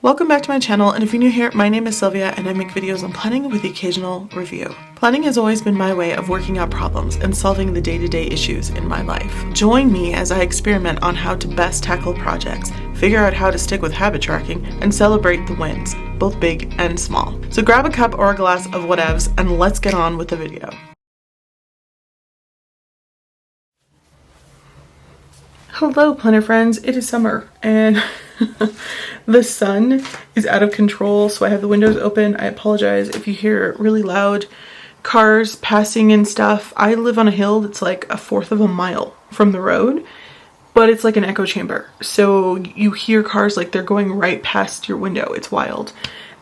Welcome back to my channel, and if you're new here, my name is Sylvia and I make videos on planning with the occasional review. Planning has always been my way of working out problems and solving the day-to-day issues in my life. Join me as I experiment on how to best tackle projects, figure out how to stick with habit tracking, and celebrate the wins, both big and small. So grab a cup or a glass of whatevs and let's get on with the video. Hello planner friends, it is summer and the sun is out of control, so I have the windows open. I apologize if you hear really loud cars passing and stuff. I live on a hill that's like a fourth of a mile from the road, but it's like an echo chamber. So you hear cars like they're going right past your window. It's wild.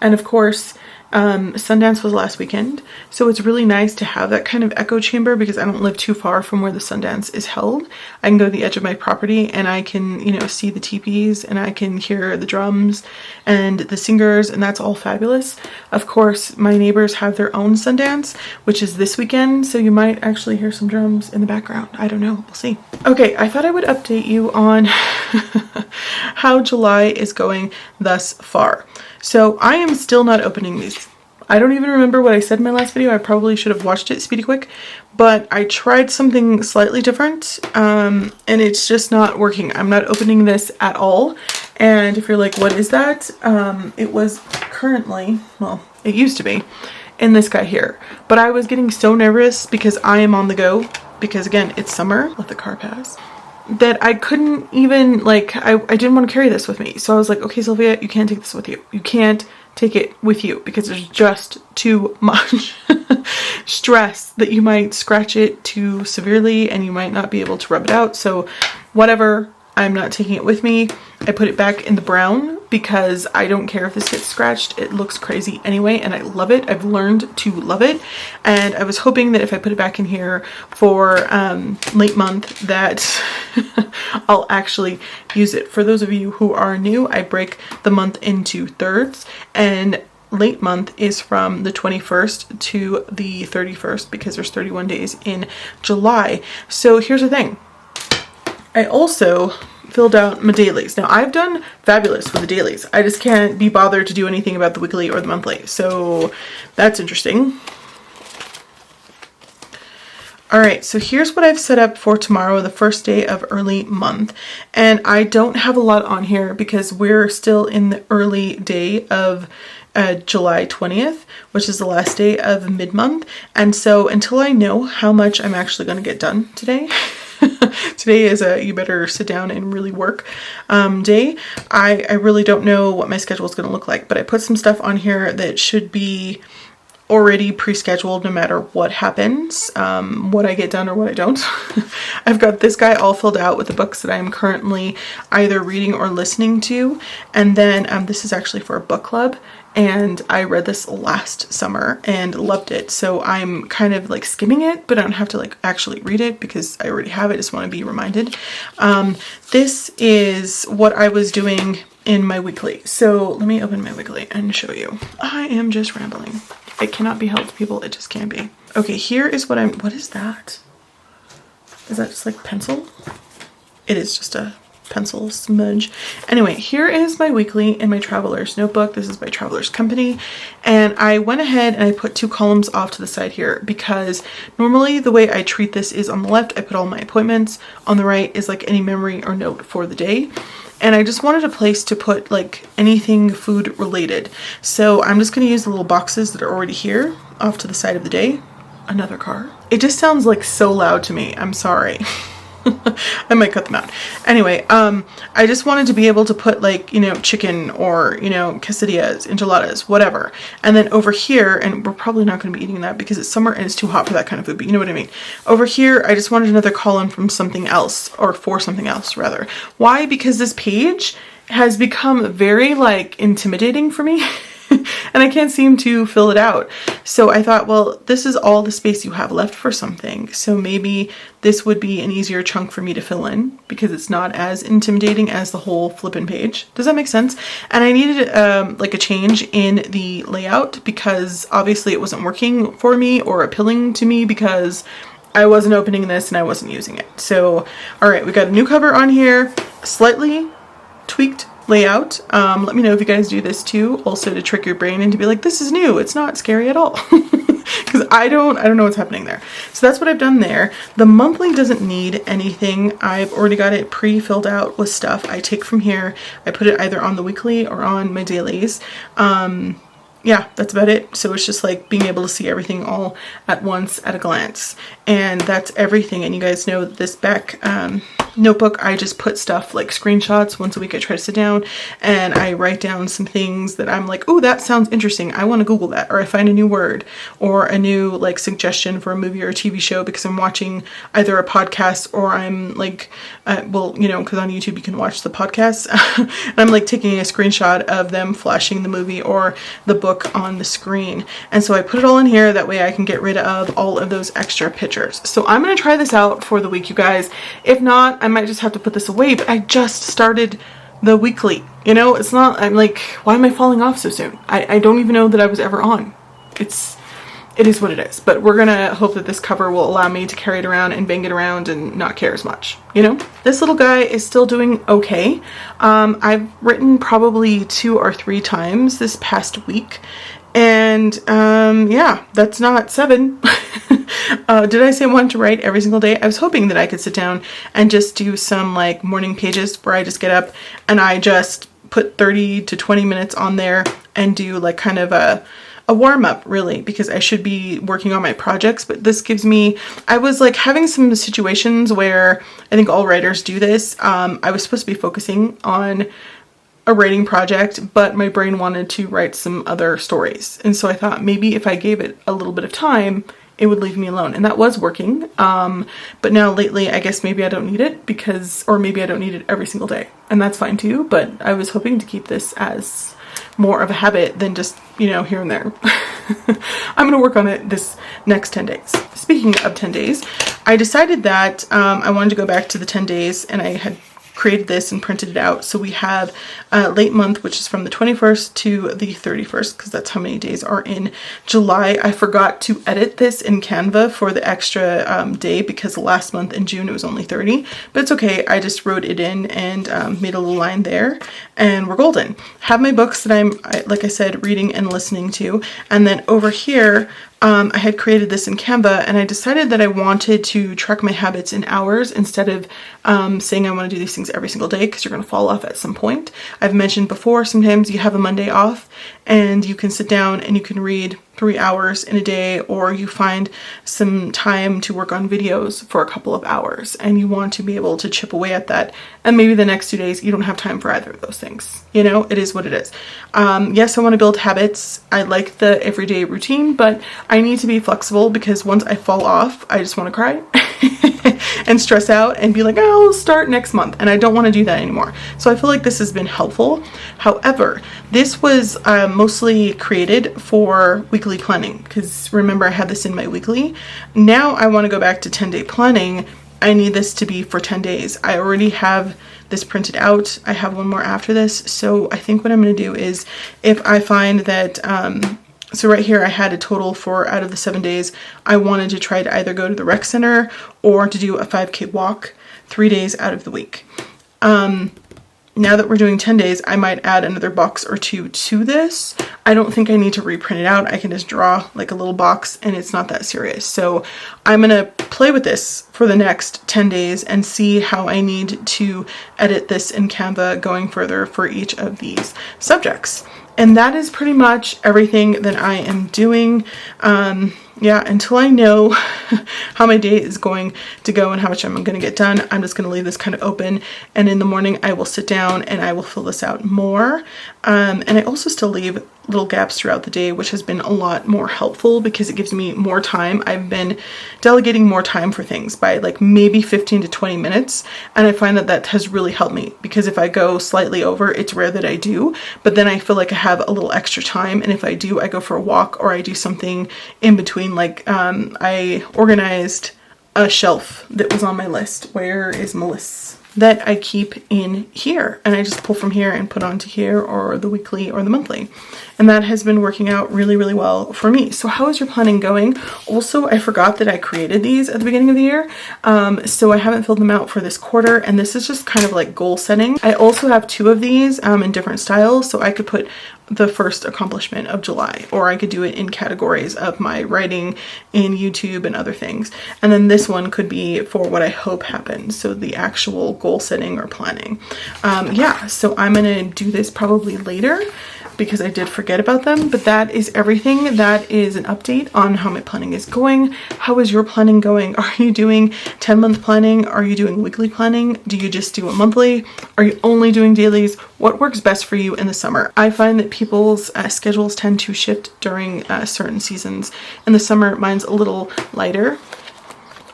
And of course, Sundance was last weekend, so it's really nice to have that kind of echo chamber because I don't live too far from where the Sundance is held. I can go to the edge of my property and I can, see the teepees and I can hear the drums and the singers, and that's all fabulous. Of course, my neighbors have their own Sundance, which is this weekend, so you might actually hear some drums in the background. I don't know, we'll see. Okay, I thought I would update you on how July is going thus far. So I am still not opening these. I don't even remember what I said in my last video. I probably should have watched it speedy quick, but I tried something slightly different and it's just not working. I'm not opening this at all. And if you're like, what is that? It was currently, well, it used to be in this guy here, but I was getting so nervous because I am on the go because again, it's summer, let the car pass, that I couldn't even I didn't want to carry this with me. So I was like, okay, Sylvia, you can't take this with you. You can't take it with you because there's just too much stress that you might scratch it too severely and you might not be able to rub it out. So whatever, I'm not taking it with me. I put it back in the brown because I don't care if this gets scratched. It looks crazy anyway and I love it. I've learned to love it, and I was hoping that if I put it back in here for late month that I'll actually use it. For those of you who are new, I break the month into thirds, and late month is from the 21st to the 31st because there's 31 days in July. So here's the thing. I also filled out my dailies. Now I've done fabulous with the dailies. I just can't be bothered to do anything about the weekly or the monthly. So that's interesting. All right, so here's what I've set up for tomorrow, the first day of early month. And I don't have a lot on here because we're still in the early day of July 20th, which is the last day of mid-month. And so until I know how much I'm actually going to get done today, today is a you better sit down and really work day. I really don't know what my schedule is going to look like, but I put some stuff on here that should be already pre-scheduled no matter what happens, what I get done or what I don't. I've got this guy all filled out with the books that I'm currently either reading or listening to, and then this is actually for a book club. And I read this last summer and loved it. So I'm kind of like skimming it, but I don't have to actually read it because I already have it. I just want to be reminded. This is what I was doing in my weekly. So let me open my weekly and show you. I am just rambling. It cannot be helped, people. It just can't be. Okay, here is what what is that? Is that just like pencil? It is just a pencil smudge. Anyway, here is my weekly in my Traveler's notebook. This is by Traveler's Company, and I went ahead and I put 2 columns off to the side here because normally the way I treat this is on the left I put all my appointments, on the right is like any memory or note for the day, and I just wanted a place to put like anything food related. So I'm just going to use the little boxes that are already here off to the side of the day. Another car. It just sounds like so loud to me. I'm sorry. I might cut them out. Anyway, I just wanted to be able to put chicken or, quesadillas, enchiladas, whatever. And then over here, and we're probably not going to be eating that because it's summer and it's too hot for that kind of food, but you know what I mean. Over here, I just wanted another column from something else, or for something else rather. Why? Because this page has become very intimidating for me. And I can't seem to fill it out. So I thought, well, this is all the space you have left for something. So maybe this would be an easier chunk for me to fill in because it's not as intimidating as the whole flippin' page. Does that make sense? And I needed a change in the layout because obviously it wasn't working for me or appealing to me because I wasn't opening this and I wasn't using it. So, all right, we got a new cover on here, slightly tweaked layout. Let me know if you guys do this too, also to trick your brain and to be like, this is new, it's not scary at all. Because I don't know what's happening there. So that's what I've done there. The monthly doesn't need anything. I've already got it pre-filled out with stuff I take from here. I put it either on the weekly or on my dailies. Yeah, that's about it. So it's just like being able to see everything all at once at a glance. And that's everything. And you guys know that this back notebook, I just put stuff like screenshots. Once a week I try to sit down and I write down some things that I'm like, oh, that sounds interesting, I want to Google that. Or I find a new word or a new like suggestion for a movie or a TV show because I'm watching either a podcast or I'm like, well, you know, because on YouTube you can watch the podcasts. And I'm like taking a screenshot of them flashing the movie or the book on the screen. And so I put it all in here. That way I can get rid of all of those extra pictures. So I'm going to try this out for the week, you guys. If not, I might just have to put this away, but I just started the weekly, you know, it's not, I'm like, why am I falling off so soon? I don't even know that I was ever on. It is what it is, but we're gonna hope that this cover will allow me to carry it around and bang it around and not care as much, you know? This little guy is still doing okay. I've written probably 2 or 3 times this past week, and yeah, that's not 7. Did I say I wanted to write every single day? I was hoping that I could sit down and just do some like morning pages where I just get up and I just put 30 to 20 minutes on there and do like kind of a warm-up, really, because I should be working on my projects. But this gives me, I was like having some situations where I think all writers do this. I was supposed to be focusing on a writing project, but my brain wanted to write some other stories. And so I thought maybe if I gave it a little bit of time, it would leave me alone. And that was working. But now lately, I guess maybe I don't need it or maybe I don't need it every single day. And that's fine too. But I was hoping to keep this as more of a habit than just, you know, here and there. I'm going to work on it this next 10 days. Speaking of 10 days, I decided that I wanted to go back to the 10 days, and I had created this and printed it out. So we have late month, which is from the 21st to the 31st, because that's how many days are in July. I forgot to edit this in Canva for the extra day, because last month in June it was only 30, but it's okay. I just wrote it in and made a little line there, and we're golden. Have my books that I'm, like I said, reading and listening to, and then over here I had created this in Canva, and I decided that I wanted to track my habits in hours instead of saying I want to do these things every single day, because you're going to fall off at some point. I've mentioned before, sometimes you have a Monday off and you can sit down and you can read 3 hours in a day, or you find some time to work on videos for a couple of hours and you want to be able to chip away at that, and maybe the next 2 days you don't have time for either of those things. You know, it is what it is. Yes, I want to build habits. I like the everyday routine, but I need to be flexible, because once I fall off, I just want to cry and stress out and be like, oh, I'll start next month. And I don't want to do that anymore. So I feel like this has been helpful. However, this was mostly created for weekly planning, because remember I had this in my weekly. Now I want to go back to 10-day planning. I need this to be for 10 days. I already have this printed out. I have one more after this. So I think what I'm going to do is, if I find that so right here I had a total for, out of the 7 days, I wanted to try to either go to the rec center or to do a 5K walk 3 days out of the week. Now that we're doing 10 days, I might add another box or 2 to this. I don't think I need to reprint it out. I can just draw like a little box and it's not that serious. So I'm going to play with this for the next 10 days and see how I need to edit this in Canva going further for each of these subjects. And that is pretty much everything that I am doing. Yeah, until I know how my day is going to go and how much I'm going to get done, I'm just going to leave this kind of open. And in the morning, I will sit down and I will fill this out more. And I also still leave little gaps throughout the day, which has been a lot more helpful because it gives me more time. I've been delegating more time for things by like maybe 15 to 20 minutes. And I find that that has really helped me, because if I go slightly over, it's rare that I do, but then I feel like I have a little extra time. And if I do, I go for a walk or I do something in between. Like I organized a shelf that was on my list. Where is Melissa? that I keep in here, and I just pull from here and put onto here, or the weekly or the monthly. And that has been working out really, really well for me. So how is your planning going? Also, I forgot that I created these at the beginning of the year. So I haven't filled them out for this quarter, and this is just kind of like goal setting. I also have 2 of these in different styles, so I could put the first accomplishment of July, or I could do it in categories of my writing in YouTube and other things. And then this one could be for what I hope happens, so the actual goal setting or planning. Yeah, so I'm gonna do this probably later because I did forget about them, but that is everything. That is an update on how my planning is going. How is your planning going? Are you doing 10-month planning? Are you doing weekly planning? Do you just do a monthly? Are you only doing dailies? What works best for you in the summer? I find that people's schedules tend to shift during certain seasons. In the summer, mine's a little lighter,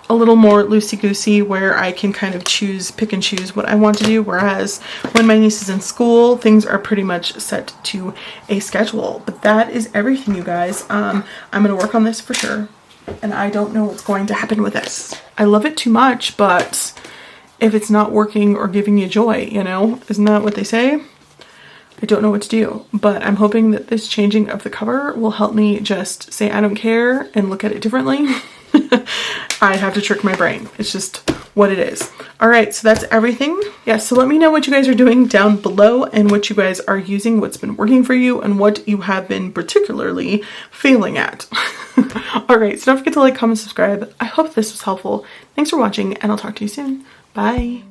a little more loosey-goosey, where I can kind of pick and choose what I want to do, whereas when my niece is in school, things are pretty much set to a schedule. But that is everything, you guys. I'm gonna work on this for sure, and I don't know what's going to happen with this. I love it too much, but if it's not working or giving you joy, you know, isn't that what they say? I don't know what to do, but I'm hoping that this changing of the cover will help me just say I don't care and look at it differently. I have to trick my brain. It's just what it is. All right, so that's everything. Yeah, so let me know what you guys are doing down below, and what you guys are using, what's been working for you, and what you have been particularly failing at. All right, so don't forget to like, comment, subscribe. I hope this was helpful. Thanks for watching, and I'll talk to you soon. Bye.